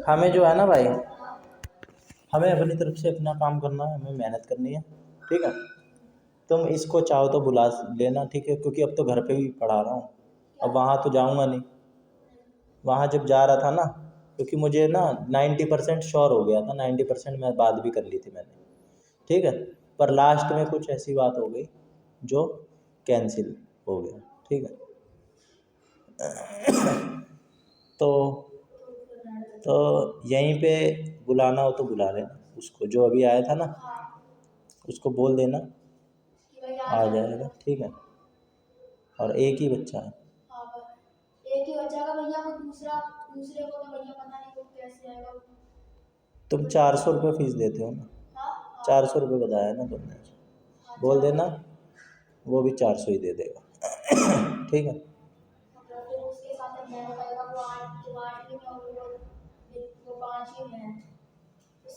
हमें जो है ना भाई, हमें अपनी तरफ से अपना काम करना है, हमें मेहनत करनी है, ठीक है। तुम इसको चाहो तो बुला लेना, ठीक है, क्योंकि अब तो घर पे ही पढ़ा रहा हूँ, अब वहाँ तो जाऊँगा नहीं। वहाँ जब जा रहा था ना, क्योंकि मुझे ना 90% श्योर हो गया था, 90% मैं बात भी कर ली थी मैंने, ठीक है। पर लास्ट में कुछ ऐसी बात हो गई जो कैंसिल हो गया, ठीक है। तो तो यहीं पे बुलाना हो तो बुला लेना उसको, जो अभी आया था ना, उसको बोल देना आ जाएगा, ठीक है। और एक ही बच्चा है। एक ही बच्चा का भैया, वो दूसरे को तो भैया पता नहीं वो कैसे आएगा। तुम 400 रुपये फीस देते हो ना? 400 रुपये बताया ना तुमने, बोल देना वो भी 400 ही दे देगा। ठीक है।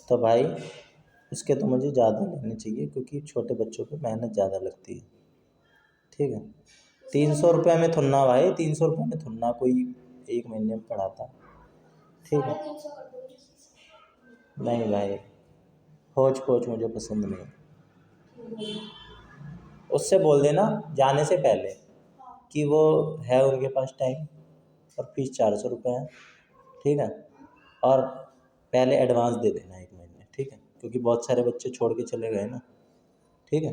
तो भाई इसके तो मुझे ज़्यादा लेने चाहिए, क्योंकि छोटे बच्चों पे मेहनत ज़्यादा लगती है, ठीक है। 300 रुपये में थुन्ना भाई, 300 रुपये में थुन्ना कोई एक महीने में पढ़ाता, ठीक है। नहीं भाई, खोज खोज मुझे पसंद नहीं। उससे बोल देना जाने से पहले कि वो है उनके पास टाइम, और फीस 400 रुपये है, ठीक है। और पहले एडवांस दे देना 1 महीने, ठीक है, क्योंकि बहुत सारे बच्चे छोड़ के चले गए ना, ठीक है।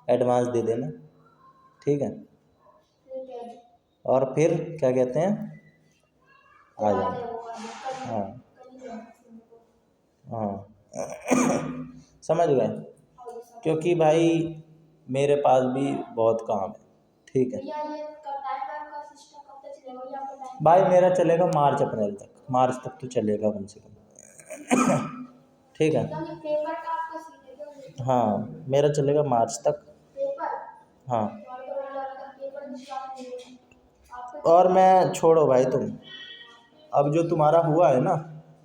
एडवांस दे देना, ठीक है। और फिर क्या कहते हैं, आ जाना। हाँ हाँ। समझ गए, क्योंकि भाई मेरे पास भी बहुत काम है, ठीक है भाई। मेरा चलेगा मार्च अप्रैल तक, मार्च तक तो चलेगा कम से कम। ठीक है। हाँ मेरा चलेगा मार्च तक। हाँ और मैं, छोड़ो भाई तुम, अब जो तुम्हारा हुआ है ना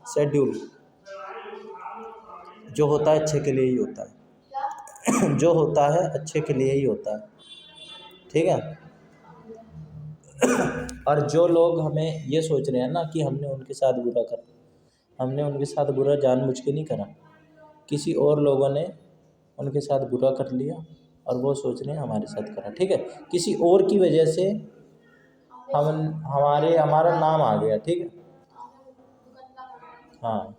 शेड्यूल, जो होता है अच्छे के लिए ही होता है। जो होता है अच्छे के लिए ही होता है, ठीक है। और जो लोग हमें ये सोच रहे हैं ना कि हमने उनके साथ बुरा जानबूझ के नहीं करा, किसी और लोगों ने उनके साथ बुरा कर लिया और वो सोच रहे हैं हमारे साथ करा, ठीक है। किसी और की वजह से हमारा नाम आ गया, ठीक है। हाँ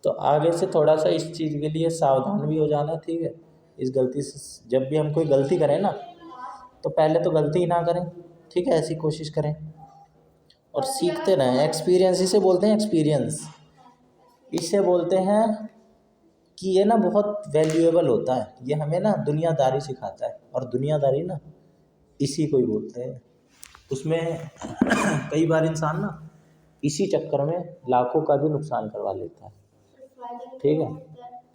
तो आगे से थोड़ा सा इस चीज़ के लिए सावधान भी हो जाना, ठीक है। इस गलती से जब भी हम कोई गलती करें ना, तो पहले तो गलती ही ना करें, ठीक है, ऐसी कोशिश करें और सीखते रहें। एक्सपीरियंस इसे बोलते हैं, एक्सपीरियंस इसे बोलते हैं कि ये ना बहुत वैल्यूएबल होता है, ये हमें ना दुनियादारी सिखाता है, और दुनियादारी ना इसी को ही बोलते हैं। उसमें कई बार इंसान ना इसी चक्कर में लाखों का भी नुकसान करवा लेता है, ठीक है।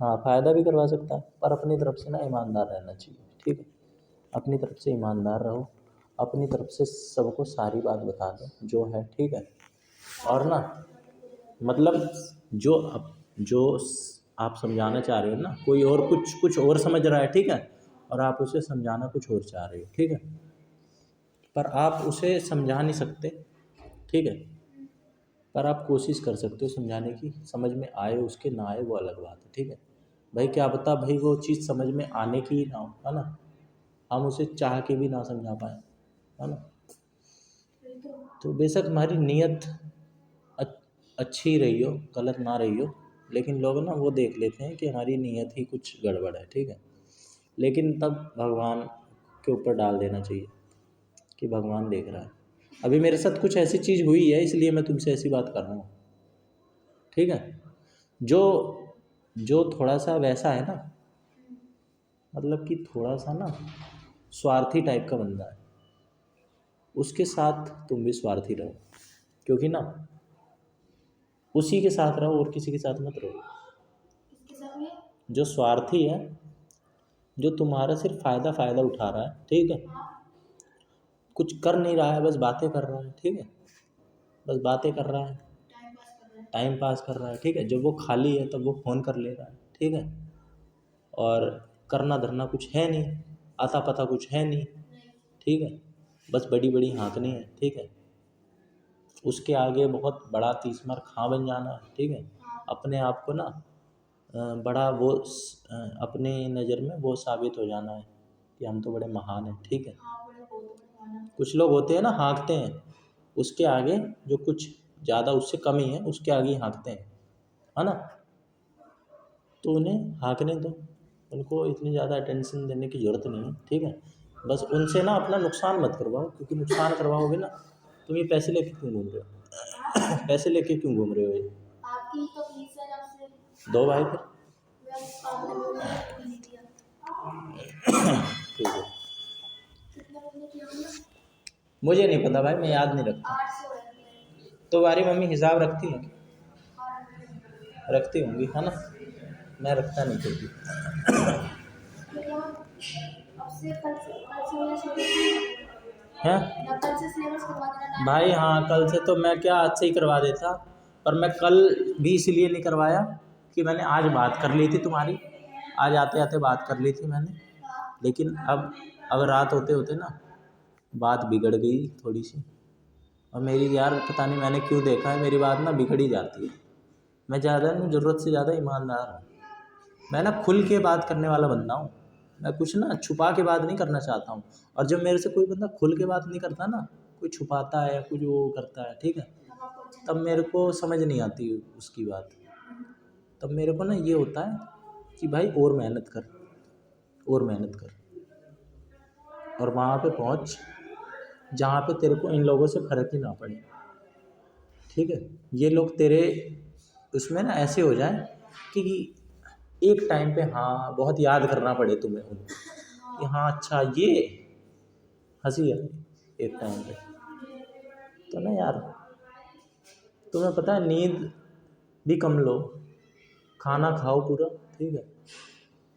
हाँ फ़ायदा भी करवा सकता है, पर अपनी तरफ से ना ईमानदार रहना चाहिए, ठीक है। अपनी तरफ से ईमानदार रहो, अपनी तरफ से सबको सारी बात बता दो जो है, ठीक है। और ना मतलब जो आप समझाना चाह रहे हो ना, कोई और कुछ और समझ रहा है, ठीक है, और आप उसे समझाना कुछ और चाह रहे हो, ठीक है, पर आप उसे समझा नहीं सकते, ठीक है। पर आप कोशिश कर सकते हो समझाने की, समझ में आए उसके, ना आए वो अलग बात है, ठीक है भाई। क्या पता भाई वो चीज़ समझ में आने की ही ना हो, है ना, हम उसे चाह के भी ना समझा पाए, है ना। तो बेशक हमारी नीयत अच्छी रही हो, गलत ना रही हो, लेकिन लोग ना वो देख लेते हैं कि हमारी नीयत ही कुछ गड़बड़ है, ठीक है। लेकिन तब भगवान के ऊपर डाल देना चाहिए कि भगवान देख रहा है। अभी मेरे साथ कुछ ऐसी चीज़ हुई है, इसलिए मैं तुमसे ऐसी बात कर रहा हूँ, ठीक है। जो जो थोड़ा सा वैसा है ना, मतलब कि थोड़ा सा ना स्वार्थी टाइप का बंदा है, उसके साथ तुम भी स्वार्थी रहो, क्योंकि ना उसी के साथ रहो और किसी के साथ मत रहो। जो स्वार्थी है, जो तुम्हारा सिर्फ फ़ायदा उठा रहा है, ठीक है, कुछ कर नहीं रहा है, बस बातें कर रहा है, ठीक है, बस बातें कर रहा है, टाइम पास कर रहा है, ठीक है। जब वो खाली है तब वो फ़ोन कर ले रहा है, ठीक है, और करना धरना कुछ है नहीं, आता पता कुछ है नहीं, ठीक है, बस बड़ी बड़ी हाँकनी है, ठीक है। उसके आगे बहुत बड़ा 30 मार खां बन जाना है, ठीक है। अपने आप को ना बड़ा वो अपने नज़र में वो साबित हो जाना है कि हम तो बड़े महान हैं, ठीक है। कुछ लोग होते हैं ना, हाँकते हैं उसके आगे, जो कुछ ज़्यादा उससे कम ही है उसके आगे ही हाँकते हैं, है ना। तो उन्हें हाँकने दो, उनको इतनी ज़्यादा अटेंशन देने की ज़रूरत नहीं है, ठीक है। बस उनसे ना अपना नुकसान मत करवाओ, क्योंकि नुकसान करवाओगे ना, तुम ये पैसे लेके क्यों घूम रहे हो पैसे लेके क्यों घूम रहे हो ये? आपकी तो फीस है जब से दो भाई फिर आपने बोला नहीं दिया। ठीक है, कितने महीने की होगी? मुझे नहीं पता भाई, मैं याद नहीं रखता। 800 है। तो हमारी मम्मी हिसाब रखती है, रखती होंगी, है ना। मैं रखता नहीं कभी। अब से कल से मेरा सिलेबस हैं या कल से सिलेबस करवा देना। भाई, हाँ कल से तो मैं क्या, आज से ही करवा देता, पर मैं कल भी इसलिए नहीं करवाया कि मैंने आज बात कर ली थी तुम्हारी, आज आते आते बात कर ली थी मैंने। लेकिन अब रात होते होते ना बात बिगड़ गई थोड़ी सी, और मेरी यार पता नहीं मैंने क्यों देखा है, मेरी बात ना बिगड़ ही जाती है। मैं ज़्यादा नहीं, ज़रूरत से ज़्यादा ईमानदार हूँ। मैं ना खुल के बात करने वाला बंदा हूँ, मैं कुछ ना छुपा के बात नहीं करना चाहता हूँ। और जब मेरे से कोई बंदा खुल के बात नहीं करता ना, कोई छुपाता है या कुछ वो करता है, ठीक है, तब मेरे को समझ नहीं आती उसकी बात। तब मेरे को ना ये होता है कि भाई और मेहनत कर, और मेहनत कर, और वहाँ पे पहुँच जहाँ पे तेरे को इन लोगों से फ़र्क ही ना पड़े, ठीक है। ये लोग तेरे उसमें ना ऐसे हो जाए कि एक टाइम पे हाँ बहुत याद करना पड़े तुम्हें उनको, कि हाँ अच्छा ये हंसी है एक टाइम पे। तो ना यार, तुम्हें पता है नींद भी कम लो, खाना खाओ पूरा, ठीक है।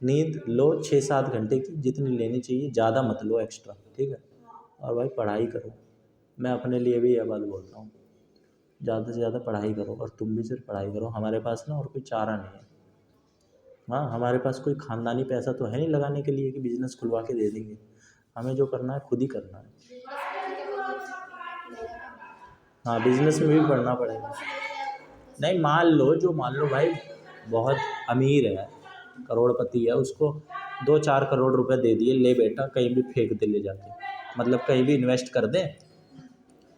नींद लो 6-7 घंटे की, जितनी लेनी चाहिए, ज़्यादा मत लो एक्स्ट्रा, ठीक है। और भाई पढ़ाई करो, मैं अपने लिए भी यह बात बोलता हूँ, ज़्यादा से ज़्यादा पढ़ाई करो, और तुम भी सिर्फ पढ़ाई करो। हमारे पास ना और कोई चारा नहीं है, हाँ हमारे पास कोई ख़ानदानी पैसा तो है नहीं लगाने के लिए कि बिज़नेस खुलवा के दे देंगे। हमें जो करना है खुद ही करना है। हाँ बिज़नेस में भी पढ़ना पड़ेगा। नहीं मान लो भाई बहुत अमीर है, करोड़पति है, उसको 2-4 करोड़ रुपए दे दिए, ले बेटा कहीं भी फेंक दे ले जाके, मतलब कहीं भी इन्वेस्ट कर दे,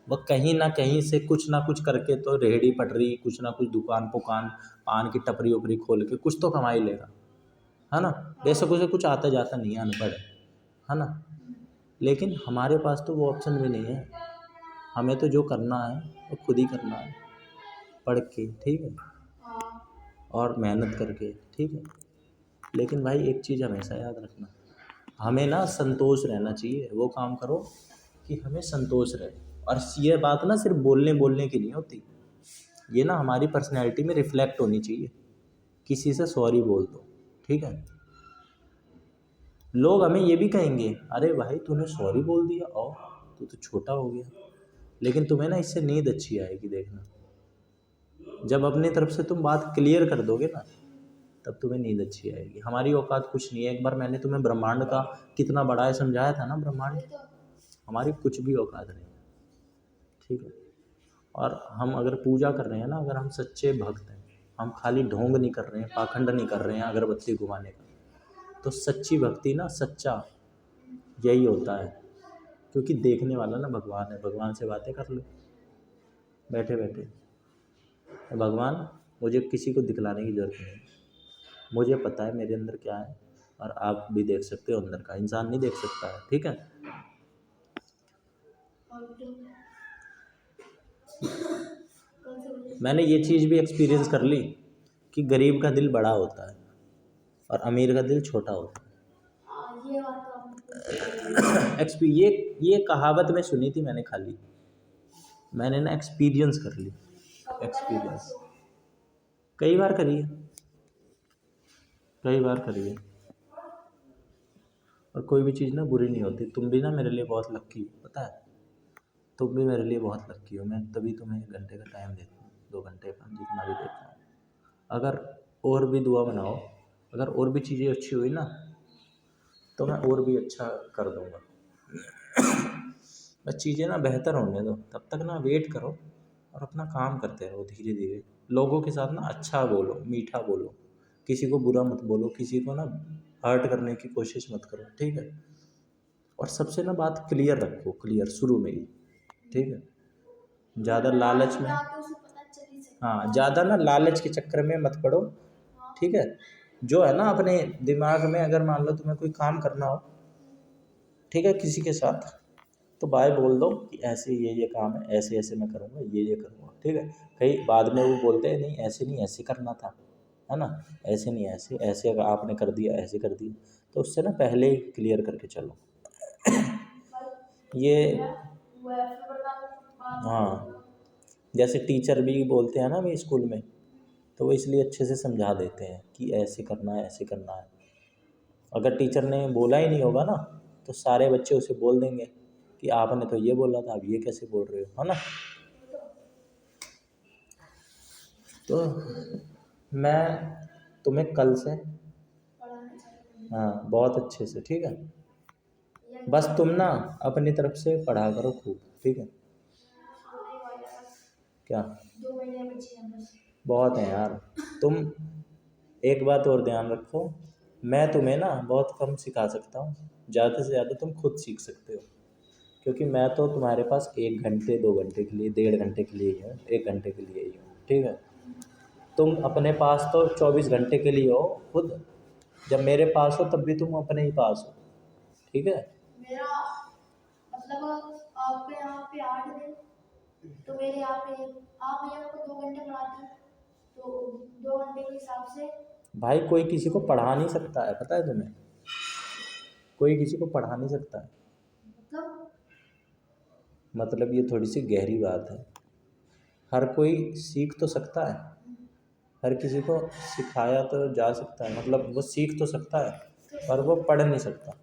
वह कहीं ना कहीं से कुछ ना कुछ करके तो रेहड़ी पटरी, कुछ ना कुछ दुकान पुकान, पान की टपरी उपरी खोल के कुछ तो कमा ही लेगा, है ना। बेशक उसे कुछ आता जाता नहीं है, अनपढ़ है ना। लेकिन हमारे पास तो वो ऑप्शन भी नहीं है, हमें तो जो करना है वो खुद ही करना है, पढ़ के, ठीक है, और मेहनत करके, ठीक है। लेकिन भाई एक चीज़ हमेशा याद रखना, हमें ना संतोष रहना चाहिए, वो काम करो कि हमें संतोष रहे। और ये बात ना सिर्फ बोलने बोलने की नहीं होती, ये ना हमारी पर्सनैलिटी में रिफ्लेक्ट होनी चाहिए। किसी से सॉरी बोल दो, ठीक है। लोग हमें ये भी कहेंगे, अरे भाई तूने सॉरी बोल दिया, और तू तो छोटा हो गया। लेकिन तुम्हें ना इससे नींद अच्छी आएगी, देखना जब अपनी तरफ से तुम बात क्लियर कर दोगे ना, तब तुम्हें नींद अच्छी आएगी। हमारी औकात कुछ नहीं है, एक बार मैंने तुम्हें ब्रह्मांड का कितना बड़ा है समझाया था ना, ब्रह्मांड हमारी कुछ भी औकात नहीं है, ठीक है। और हम अगर पूजा कर रहे हैं ना, अगर हम सच्चे भक्त हैं, हम खाली ढोंग नहीं कर रहे हैं, पाखंड नहीं कर रहे हैं अगरबत्ती घुमाने का, तो सच्ची भक्ति ना, सच्चा यही होता है। क्योंकि देखने वाला ना भगवान है, भगवान से बातें कर लो बैठे बैठे। भगवान मुझे किसी को दिखलाने की ज़रूरत नहीं, मुझे पता है मेरे अंदर क्या है, और आप भी देख सकते हो अंदर का, इंसान नहीं देख सकता है, ठीक है। मैंने ये चीज़ भी एक्सपीरियंस कर ली कि गरीब का दिल बड़ा होता है और अमीर का दिल छोटा होता है। ये कहावत में सुनी थी मैंने, खाली मैंने ना एक्सपीरियंस कर ली, एक्सपीरियंस कई बार करी है, कई बार करी है। और कोई भी चीज़ ना बुरी नहीं होती। तुम भी ना मेरे लिए बहुत लक्की हो, पता है, तुम भी मेरे लिए बहुत लक्की हो। मैं तभी तुम्हें 1 घंटे का टाइम देता हूँ, 2 घंटे का, जितना भी देता हूँ। अगर और भी दुआ बनाओ, अगर और भी चीज़ें अच्छी हुई ना, तो मैं और भी अच्छा कर दूँगा। बस चीज़ें ना बेहतर होने दो, तब तक ना वेट करो, और अपना काम करते रहो धीरे धीरे। लोगों के साथ ना अच्छा बोलो, मीठा बोलो, किसी को बुरा मत बोलो, किसी को ना हर्ट करने की कोशिश मत करो, ठीक है। और सबसे ना बात क्लियर रखो, क्लियर शुरू में ही, ठीक है। ज़्यादा लालच में, तो उसे पता चल ही सकता हाँ ज़्यादा ना लालच के चक्कर में मत पड़ो, ठीक है। जो है ना अपने दिमाग में, अगर मान लो तुम्हें कोई काम करना हो, ठीक है, किसी के साथ, तो बाय बोल दो कि ऐसे ये काम है, ऐसे ऐसे मैं करूँगा, ये करूँगा, ठीक है। कहीं बाद में वो बोलते हैं नहीं ऐसे नहीं, ऐसे करना था, है ना, ऐसे नहीं, ऐसे ऐसे अगर आपने कर दिया, ऐसे कर दिया, तो उससे ना पहले ही क्लियर करके चलो। ये हाँ, जैसे टीचर भी बोलते हैं ना भी स्कूल में, तो वो इसलिए अच्छे से समझा देते हैं कि ऐसे करना है, ऐसे करना है। अगर टीचर ने बोला ही नहीं होगा ना, तो सारे बच्चे उसे बोल देंगे कि आपने तो ये बोला था, अब ये कैसे बोल रहे हो, है ना। तो मैं तुम्हें कल से, पढ़ाना चाहिए। हाँ बहुत अच्छे से, ठीक है। बस तुम ना अपनी तरफ से पढ़ा करो खूब, ठीक है। क्या 2 महीने बचे हैं बस। बहुत है यार। तुम एक बात और ध्यान रखो, मैं तुम्हें ना बहुत कम सिखा सकता हूँ, ज़्यादा से ज़्यादा तुम खुद सीख सकते हो। क्योंकि मैं तो तुम्हारे पास 1 घंटे 2 घंटे के लिए, 1.5 घंटे के लिए ही हूँ, 1 घंटे के लिए ही हूँ, ठीक है। तुम अपने पास तो 24 घंटे के लिए हो खुद, जब मेरे पास हो तब भी तुम अपने ही पास हो, ठीक है। मेरा मतलब आपके यहाँ पे 8 दिन, तो मेरे यहाँ पे आप भैया को 2 घंटे पढ़ाते हैं, तो 2 घंटे के हिसाब से भाई कोई किसी को पढ़ा नहीं सकता है, पता है तुम्हें, कोई किसी को पढ़ा नहीं सकता है। मतलब ये थोड़ी सी गहरी बात है। हर कोई सीख तो सकता है, हर किसी को सिखाया तो जा सकता है, मतलब वो सीख तो सकता है, पर वो पढ़ नहीं सकता।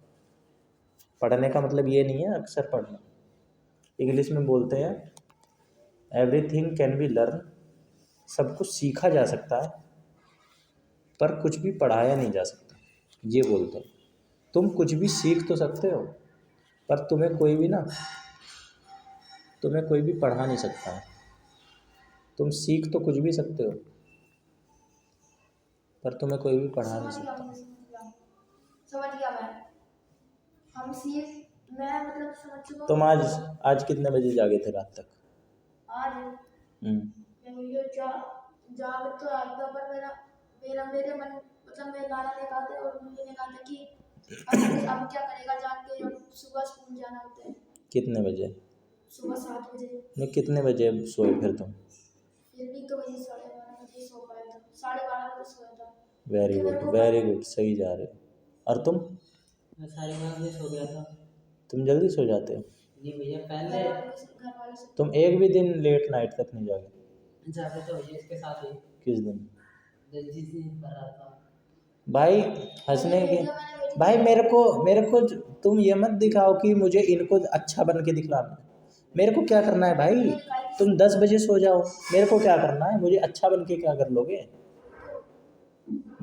पढ़ने का मतलब ये नहीं है अक्सर पढ़ना। इंग्लिश में बोलते हैं एवरीथिंग कैन बी लर्न, सब कुछ सीखा जा सकता है, पर कुछ भी पढ़ाया नहीं जा सकता, ये बोलते हैं। तुम कुछ भी सीख तो सकते हो, पर तुम्हें कोई भी पढ़ा नहीं सकता है। तुम सीख तो कुछ भी सकते हो, पर तुम्हें कोई भी पढ़ा नहीं सकता। समझ गया मैं। हम सीख मैं मतलब समझ चुका तुम आज कितने बजे जागे थे रात तक? आज ये जाग तो रहा था, पर मेरे मन मतलब मेरे नाना ने कहा था और मम्मी ने कहा था कि अब क्या करेगा जाग के, अब सुबह स्कूल जाना होता है। कितने बजे? सुबह 7 बजे। नहीं, कितने बजे सोए फिर तुम? फिर भी तो वही 12:30 बजे सो पाया था, 12:30 बजे सोया था। वेरी गुड, वेरी गुड, सही जा रहे हो। और तुम? मैं 11:30 सो गया था। तुम जल्दी सो जाते हो? जी भैया, पहले घर वाले से तुम एक भी दिन लेट नाइट तक नहीं जागे? जाते तो भैया इसके साथ ही किस दिन? जल्दी से कर रहा था। भाई हंसने के, भाई मेरे को तुम ये मत दिखाओ कि मुझे इनको अच्छा बन के दिखलाना है। मेरे को क्या करना है भाई? तुम 10 बजे सो जाओ, मेरे को क्या करना है? मुझे अच्छा बन के क्या कर लोगे?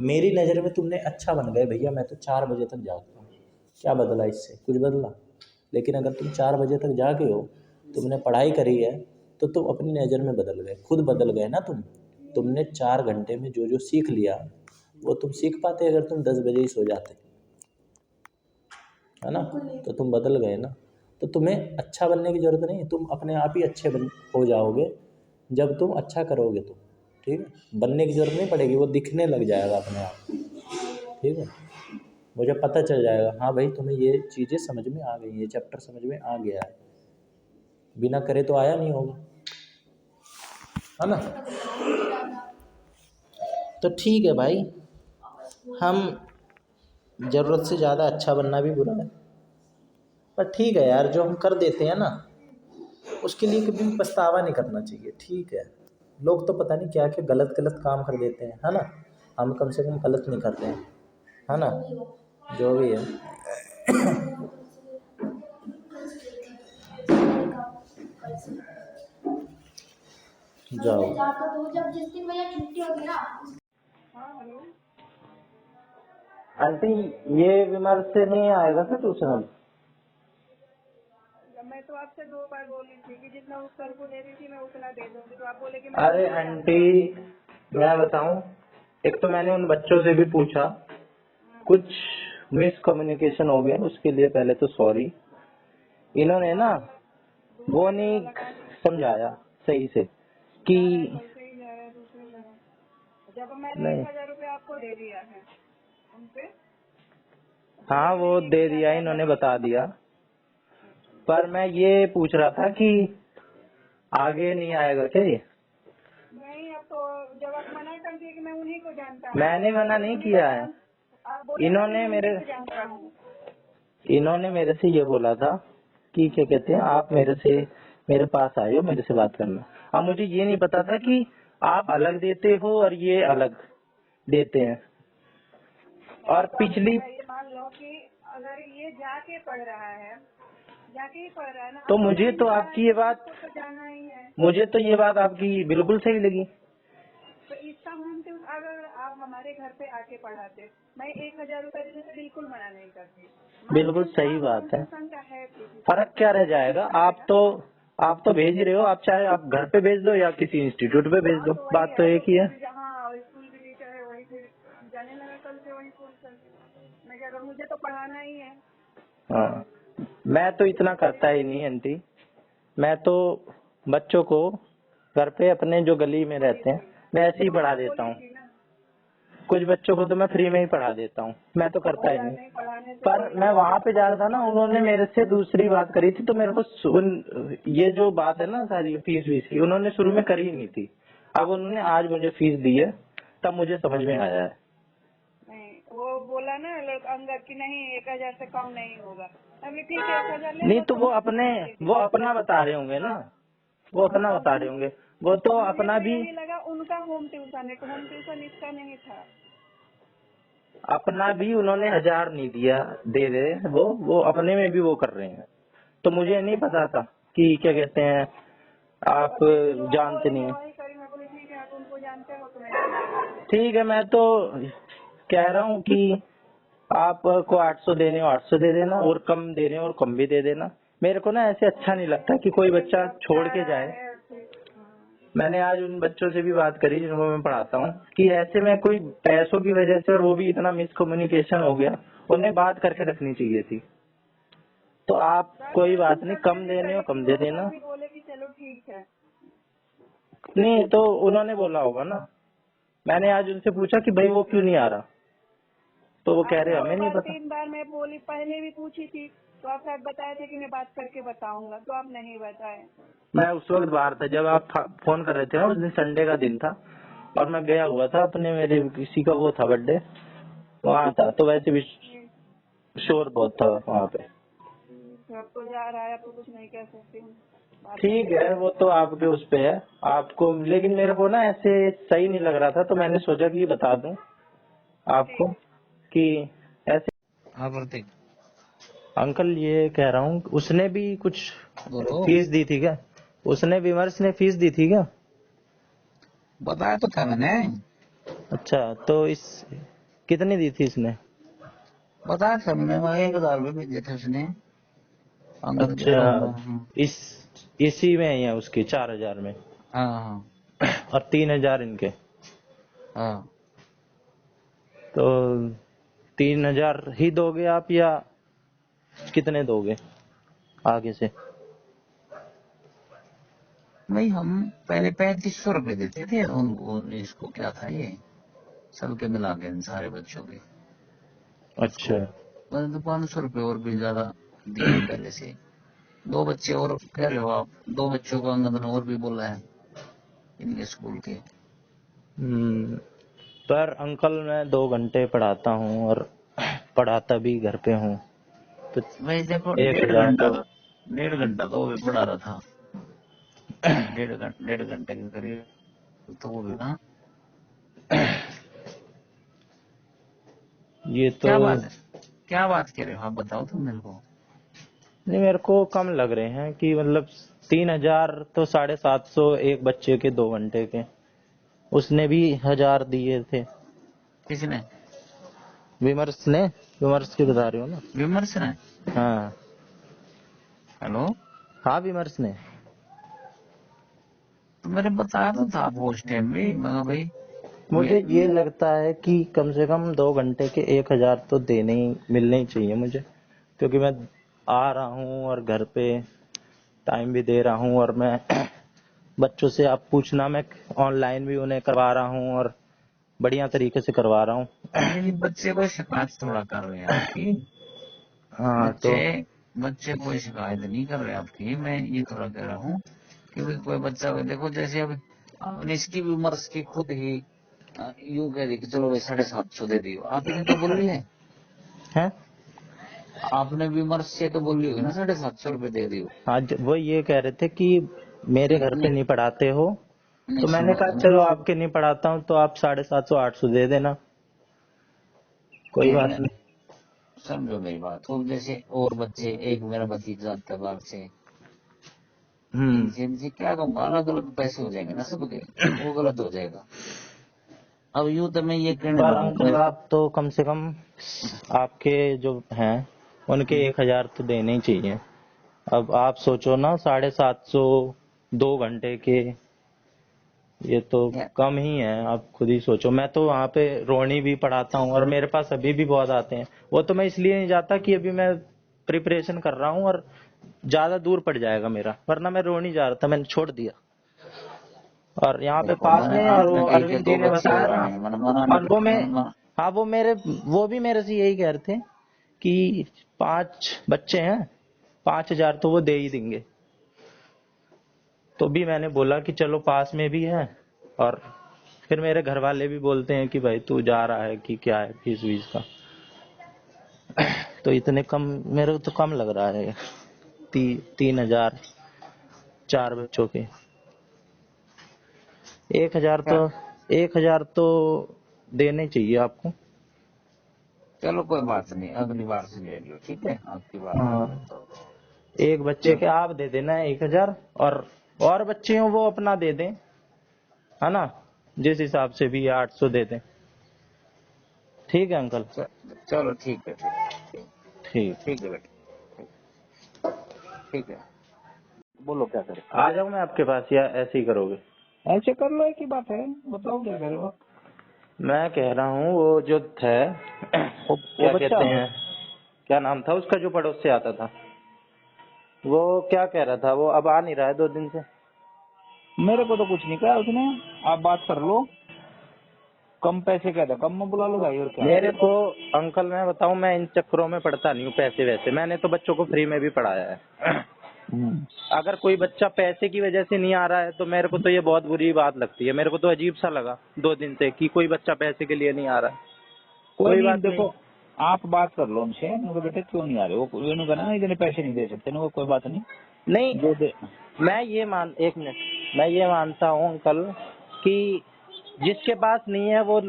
मेरी नज़र में तुमने अच्छा बन गए भैया, मैं तो 4 बजे तक जागता हूँ। क्या बदला इससे? कुछ बदला? लेकिन अगर तुम 4 बजे तक जागे हो, तुमने पढ़ाई करी है, तो तुम अपनी नज़र में बदल गए, खुद बदल गए ना तुम। तुमने 4 घंटे में जो जो सीख लिया, वो तुम सीख पाते अगर तुम 10 बजे ही सो जाते, है ना। तो तुम बदल गए ना। तो तुम्हें अच्छा बनने की ज़रूरत नहीं है, तुम अपने आप ही अच्छे हो जाओगे जब तुम अच्छा करोगे तो, ठीक है। बनने की ज़रूरत नहीं पड़ेगी, वो दिखने लग जाएगा अपने आप, ठीक है। मुझे पता चल जाएगा हाँ भाई तुम्हें ये चीज़ें समझ में आ गई, ये चैप्टर समझ में आ गया है, बिना करे तो आया नहीं होगा, है ना। तो ठीक है भाई, हम ज़रूरत से ज़्यादा अच्छा बनना भी बुरा है, पर ठीक है यार, जो हम कर देते हैं ना, उसके लिए कभी पछतावा नहीं करना चाहिए, ठीक है। लोग तो पता नहीं क्या क्या गलत गलत काम कर देते हैं, है ना। हम कम से कम गलत नहीं करते हैं, है ना। जो भी है जाओ। जब जिस दिन भैया छुट्टी होगी ना। आंटी ये विमर्श से नहीं आएगा क्या ट्यूशन? मैं तो आपसे 2 बार बोली थी कि जितना उस सर को दे रही थी मैं उतना दे दूंगी, तो आप बोले कि मैं अरे उनको जानता आंटी मैं बताऊं, एक तो मैंने उन बच्चों से भी पूछा, कुछ मिसकम्युनिकेशन हो गया, उसके लिए पहले तो सॉरी। इन्होंने ना वो नहीं समझाया सही से कि कैसे ही जा रहा है दूसरी जगह, जब मैंने नहीं 1000 रुपये आपको दे दिया है उनपे। हाँ वो दे दिया, इन्होंने बता दिया, पर मैं ये पूछ रहा था कि आगे नहीं आएगा क्या ये? नहीं, अब तो जब आप मना कर दिए कि मैं उन्हीं को जानता हूँ, मैंने मना नहीं किया है, आप बोले ना कि इन्होंने मैं मेरे उन्हीं को जानता हूँ। इन्होंने मेरे से ये बोला था कि क्या कहते हैं, आप मेरे पास आए हो, मेरे से बात करना। अब मुझे ये नहीं पता था कि आप अलग देते हो और ये अलग देते हैं। और तो पिछली ये मान लो कि अगर ये जाके पढ़ रहा है, जाके ही पढ़ रहा है ना, तो अब मुझे नहीं तो जाना आपकी है ये तो बात उसको तो जाना ही है। मुझे तो ये बात आपकी बिल्कुल सही लगी। तो इसका होम ट्यूशन अगर आप हमारे घर पे आके पढ़ाते, मैं 1000 रुपए देने से बिल्कुल मना नहीं करती। बिल्कुल सही बात है, ट्यूशन का है फीस, फर्क क्या रह जाएगा? आप तो भेज ही रहे हो, आप चाहे आप घर पे भेज दो या किसी इंस्टीट्यूट पे भेज दो, तो वही बात तो है, एक ही है। जहाँ स्कूल की टीचर है वही फिर जाने लगा कल से वही फोन करके। मैं क्या करूँ, मुझे तो पढ़ाना ही है। हाँ, मैं तो इतना करता ही नहीं आंटी, मैं तो बच्चों को घर पे अपने जो गली में रहते हैं मैं ऐसे ही पढ़ा देता हूँ। कुछ बच्चों को तो मैं फ्री में ही पढ़ा देता हूँ, मैं तो करता ही नहीं। पढ़ाने से पर मैं वहाँ पे जा रहा था ना, उन्होंने मेरे से दूसरी बात करी थी, तो मेरे को ये जो बात है ना सारी फीस वीस की, उन्होंने शुरू में करी नहीं थी। अब उन्होंने आज मुझे फीस दी है, तब मुझे समझ में आया है। नहीं, वो बोला ना लोग अंदर की नहीं 1000 से कम नहीं होगा। अभी ठीक है 1000 ले नहीं लो, तो तो वो अपना बता रहे होंगे ना, वो अपना बता रहे होंगे, वो तो मुझे अपना तो भी यही लगा उनका होम ट्यूशन है, होम ट्यूशन इसका नहीं था। अपना भी उन्होंने 1000 नहीं दिया, दे रहे वो अपने में भी वो कर रहे हैं। तो मुझे नहीं पता था कि क्या कहते हैं, आप जानते नहीं हैं। वही करी, मैं बोली ठीक है आप उनको जानते हो तो मैं जानती हूँ। ठीक है, मैं तो कह रहा हूँ कि आपको 800 देने हो 800 दे देना, और कम देने हो और कम भी दे देना। मेरे को ना ऐसे अच्छा नहीं लगता कि कोई बच्चा छोड़ के जाए। मैंने आज उन बच्चों से भी बात करी जिनको मैं पढ़ाता हूँ कि ऐसे में कोई पैसों की वजह से, और वो भी इतना मिसकम्युनिकेशन हो गया, उन्हें बात करके रखनी चाहिए थी। तो आप कोई बात नहीं, कम देने हो कम दे देना। बोले कि चलो ठीक है। नहीं तो उन्होंने बोला होगा ना, मैंने आज उनसे पूछा कि भाई वो क्यों नहीं आ रहा, तो वो कह रहे हमें नहीं पता। 3 बार मैं बोली, पहले भी पूछी थी तो आप शायद बताए थे कि मैं बात करके बताऊंगा, तो आप नहीं बताए। मैं उस वक्त बाहर था जब आप फोन कर रहे थे ना, उस दिन संडे का दिन था, और मैं गया हुआ था अपने, मेरे किसी का वो था बर्थडे, वहाँ था, तो वैसे भी शोर बहुत था वहाँ पे। अब तो जा रहा है तो कुछ नहीं कह सकती हूँ। ठीक है, वो तो आपके उस पे है आपको, लेकिन मेरे को ना ऐसे सही नहीं लग रहा था, तो मैंने सोचा कि बता दूं आपको कि ऐसे। हाँ प्रतीक अंकल ये कह रहा हूँ, उसने भी कुछ बोलो। फीस दी थी क्या? उसने विमर्श ने फीस दी थी क्या? बताया तो था मैंने, अच्छा, तो इस कितनी दी थी इसने? बताया था मैंने, वही 1000 रुपये भेजे थे उसने अंगद के अच्छा, अकाउंट में। इसी में ही है उसकी 4000 में, हाँ हाँ और 3000 इनके, हाँ। तो 3000 ही दोगे आप या कितने दोगे आगे से? भाई हम पहले 3500 रुपये देते थे उनको, इसको क्या था ये सबके मिला के इन सारे बच्चों के, उसको अच्छा, मैंने तो 500 रुपये और भी ज्यादा दिए पहले से। 2 बच्चे और कह रहे हो आप, 2 बच्चों को अंगद ने और भी बोला है इनके स्कूल के। पर अंकल मैं 2 घंटे पढ़ाता हूँ और पढ़ाता भी घर पे हूँ, तो भाई देखो 1000 तो 1.5 घंटा तो वो भी पढ़ा रहा था, 1.5 घंटे के करीब तो वो भी ना। ये तो क्या बात कह रहे हो आप, बताओ तुम मेरे को। नहीं, मेरे को कम लग रहे हैं कि मतलब 3000 तो 750 एक बच्चे के 2 घंटे के, उसने भी 1000 दिए थे। किसने? विमर्श ने, विमर्श की बता रही हो ना? विमर्श ने? हाँ हेलो हाँ विमर्श ने तो मैंने बताया तो था आपको उस टाइम भी, मैं भाई मुझे ये लगता है कि कम से कम 2 घंटे के 1,000 तो देने ही मिलने ही चाहिए मुझे, क्योंकि मैं आ रहा हूँ और घर पे टाइम भी दे रहा हूँ, और मैं बच्चों से आप पूछना, मैं ऑनलाइन भी उन्हें करवा रहा हूँ और बढ़िया तरीके से करवा रहा हूँ। नहीं, बच्चे को शिकायत थोड़ा कर रहे हैं आपकी। हाँ तो बच्चे कोई शिकायत नहीं कर रहे आपकी, मैं ये थोड़ा कह रहा हूँ क्योंकि कोई बच्चा देखो, जैसे अब आपने इसकी भी उम्र की खुद ही यूं कह दी कि चलो भाई 750 दे दियो, आपने तो बोली है, आपने विमर्श से तो बोली होगी ना 750 रुपए दे दियो। हाँ वो ये कह रहे थे कि मेरे घर पे नहीं पढ़ाते हो, तो मैंने कहा सुनो, चलो आपके नहीं पढ़ाता हूँ तो आप 750 800 दे देना, कोई बात नहीं। समझो मेरी बात। तो जैसे और बच्चे, एक मेरा भतीजा आता है बाहर से, इनसे क्या कहूँगा, अलग अलग पैसे हो जाएंगे ना सबके, वो गलत हो जाएगा। अब यूं तो मैं ये कहने पर लगूं, अंकल आप तो कम से कम आपके जो हैं उनके 1,000 तो देने ही चाहिए। अब आप सोचो ना, 750 2 घंटे के, ये तो कम ही है, आप खुद ही सोचो। मैं तो वहाँ पे रोनी भी पढ़ाता हूँ और मेरे पास अभी भी बहुत आते हैं। वो तो मैं इसलिए नहीं जाता कि अभी मैं प्रिपरेशन कर रहा हूँ और ज्यादा दूर पड़ जाएगा मेरा, वरना मैं रोनी जा रहा था, मैंने छोड़ दिया। और यहाँ पे देखो पास मैंने में, और आपने वो कही कि अरविंद जी 2 ने बच्चे बताया हो रहे ना, हैं, मैंने मना और वो मैं, नहीं, हाँ वो भी मेरे से यही कह रहे थे कि 5 बच्चे हैं, 5,000 तो वो दे ही देंगे। तो भी मैंने बोला कि चलो पास में भी है, और फिर मेरे घर वाले भी बोलते हैं कि भाई तू जा रहा है कि क्या है फीस वीस का, तो इतने कम मेरे को तो कम लग रहा है। 3,000 4 बच्चों के 1,000 तो देने चाहिए आपको। चलो कोई बात नहीं, अगली बार से ले लो, ठीक है, आपकी बात हाँ, है तो। एक बच्चे के आप दे देना 1,000, और बच्चे हो वो अपना दे दें, है ना, जिस हिसाब से भी 800 दे दें। ठीक है अंकल। चलो ठीक है, ठीक ठीक है, ठीक है बेटा, ठीक है। बोलो क्या करें। आ जाऊं मैं आपके पास या ऐसे ही करोगे? ऐसे कर लो, एक ही बात है, बताओ क्या करो। मैं कह रहा हूँ वो जो थे वो क्या बच्चा कहते हैं, क्या नाम था उसका जो पड़ोस से आता था, वो क्या कह रहा था, वो अब आ नहीं रहा है 2 दिन से। मेरे को तो कुछ नहीं कहा उसने, आप बात कर लो, कम पैसे कह दे, कम में बुला लो भाई, और क्या। मेरे को अंकल मैं बताऊं, मैं इन चक्करों में पढ़ता नहीं हूँ पैसे वैसे, मैंने तो बच्चों को फ्री में भी पढ़ाया है। अगर कोई बच्चा पैसे की वजह से नहीं आ रहा है तो मेरे को तो ये बहुत बुरी बात लगती है, मेरे को तो अजीब सा लगा 2 दिन से कि कोई बच्चा पैसे के लिए नहीं आ रहा है। कोई नहीं, बात देखो आप बात कर लो उनसे, उनको बेटे क्यों नहीं आ रहे, वो कहना ना इतने पैसे नहीं दे सकते ना, वो कोई बात नहीं, नहीं जो दे। एक मिनट, मैं ये मानता हूँ अंकल कि जिसके पास नहीं है वो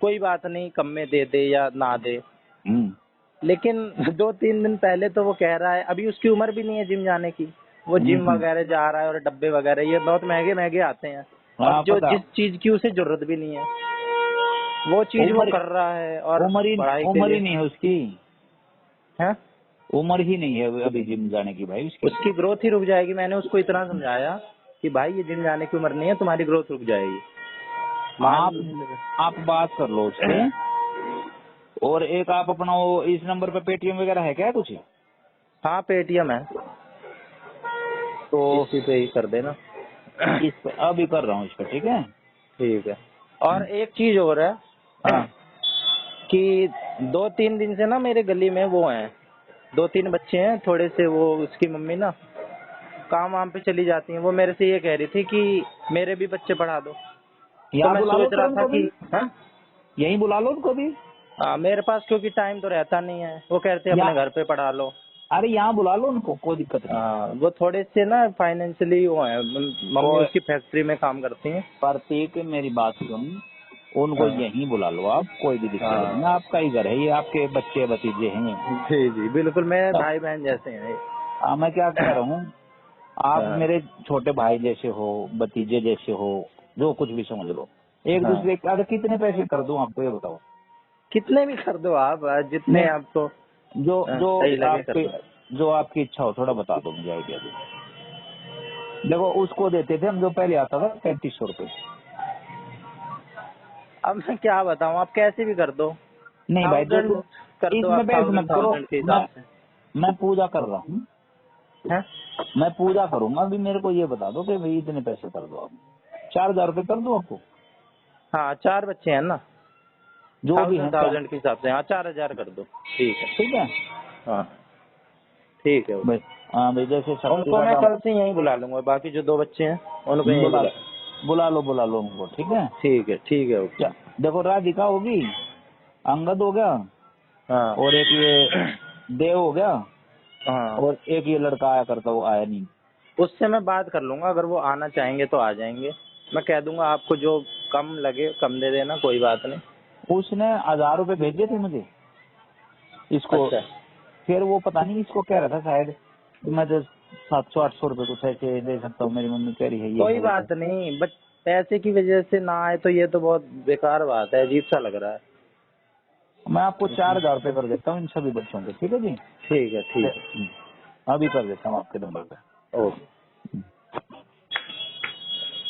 कोई बात नहीं, कम में दे दे या ना दे, लेकिन 2-3 दिन पहले तो वो कह रहा है, अभी उसकी उम्र भी नहीं है जिम जाने की, वो जिम वगैरह जा रहा है और डब्बे वगैरह ये बहुत महंगे महंगे आते हैं, और जो जिस चीज की उसे जरूरत भी नहीं है वो चीज वो कर रहा है, और पढ़ाई के लिए नहीं है उसकी, है, उम्र ही नहीं है अभी जिम जाने की भाई, उसकी ग्रोथ ही रुक जाएगी। मैंने उसको इतना समझाया कि भाई ये जिम जाने की उम्र नहीं है, तुम्हारी ग्रोथ रुक जाएगी। आप बात कर लो उससे, और एक आप अपना वो इस नंबर पे पेटीएम वगैरह है क्या कुछ? हाँ पेटीएम है, तो इसी पे ही कर देना। इस पे अभी कर रहा हूँ, इस पे, ठीक है। ठीक है। और एक चीज और है, हाँ कि 2-3 दिन से ना मेरे गली में वो हैं, 2-3 बच्चे हैं थोड़े से, वो उसकी मम्मी ना काम वाम पे चली जाती हैं, वो मेरे से ये कह रही थी कि मेरे भी बच्चे पढ़ा दो, तो मैं सोच रहा था कि यहीं बुला लो उनको भी। मेरे पास क्योंकि टाइम तो रहता नहीं है, वो कहते हैं अपने घर पे पढ़ा लो। अरे यहाँ बुला लो उनको, कोई दिक्कत नहीं। वो थोड़े से ना फाइनेंशियली वो है, मम्मी उसकी फैक्ट्री में काम करती हैं। प्रतीक मेरी बात सुन, उनको यहीं बुला लो आप, कोई भी दिक्कत नहीं, आपका ही घर है ये, आपके बच्चे भतीजे हैं। जी जी बिल्कुल, मेरे भाई बहन जैसे हैं। मैं क्या कह रहा हूँ, आप मेरे छोटे भाई जैसे हो, भतीजे जैसे हो, जो कुछ भी समझ लो, एक दूसरे के। अगर कितने पैसे कर दूं आपको, ये बताओ। कितने भी कर दो आप, जितने आपको जो सही लगे कर दो। जो आपकी इच्छा हो थोड़ा बता दो मुझे, आइडिया दो। देखो उसको देते थे हम जो पहले आता था 3500 रुपये। अब मैं क्या बताऊं, आप कैसे भी कर दो। नहीं भाई तो 1000 कर दो आप, इसमें बहस मत करो, 1000 के हिसाब से। मैं पूजा कर रहा हूँ, हैं? मैं पूजा करूंगा। अभी मेरे को ये बता दो कि भाई इतने पैसे कर दो आप, 4000 रुपये कर दो आपको, हाँ 4 बच्चे हैं ना, जो भी है 1000 के हिसाब से। हाँ 4000 कर दो, ठीक है। ठीक है हाँ ठीक है भाई। हाँ भाई जैसे शक्ति उनको मैं कल से यहीं बुला लूंगा, बाकी जो 2 बच्चे हैं उनको यहीं बुला लो उनको, ठीक है। ठीक है ओके। क्या देखो, राधिका होगी, अंगद हो गया, हाँ और एक ये देव हो गया, हाँ, और एक ये लड़का आया करता, वो आया नहीं। उससे मैं बात कर लूंगा, अगर वो आना चाहेंगे तो आ जाएंगे। मैं कह दूंगा आपको जो कम लगे कम दे देना, कोई बात नहीं। उसने 1000 रुपये भेजे थे मुझे इसको। अच्छा। फिर वो पता नहीं इसको कह रहा था शायद मैं तो 700-800 रुपये कुछ ऐसे दे सकता हूँ, मेरी मम्मी कह रही है ये कोई बात नहीं, बट पैसे की वजह से ना आए तो ये तो बहुत बेकार बात है, अजीब सा लग रहा है। मैं आपको 4000 रुपये कर देता हूँ इन सभी बच्चों के, ठीक है जी। ठीक है अभी कर देता हूँ आपके नंबर पे। ओके।